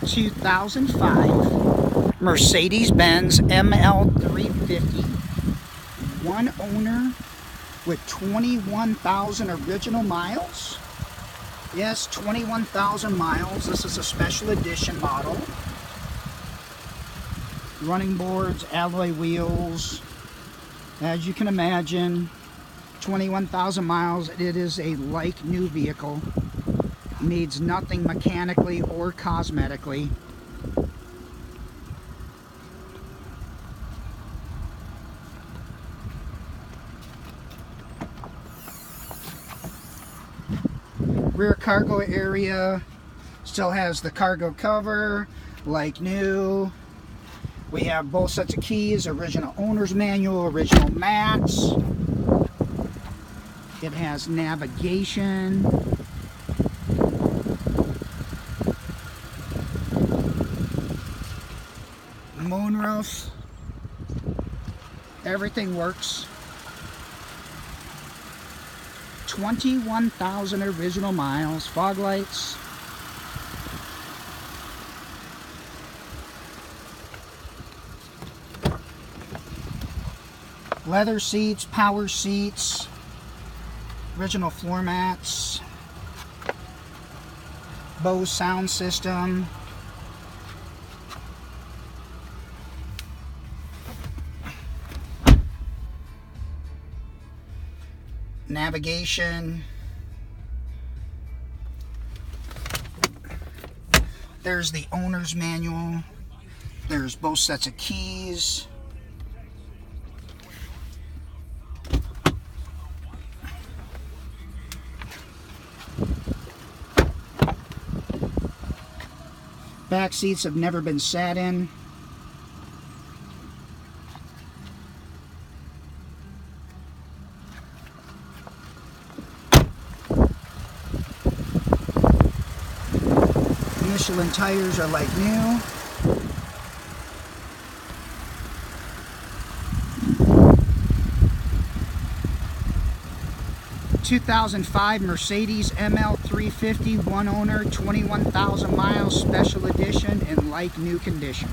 2005 Mercedes-Benz ML350, one owner with 21,000 original miles. Yes, 21,000 miles. This is a special edition model. Running boards, alloy wheels. As you can imagine, 21,000 miles. It is a like new vehicle. Needs nothing mechanically or cosmetically. Rear cargo area still has the cargo cover, like new. We have both sets of keys, original owner's manual, original mats. It has navigation. Moonroof. Everything works. 21,000 original miles. Fog lights. Leather seats, power seats, original floor mats, Bose sound system, navigation. There's the owner's manual. There's both sets of keys. Back seats have never been sat in. Michelin tires are like new. (2005) Mercedes ML350, one owner, 21,000 miles, special edition, in like new condition.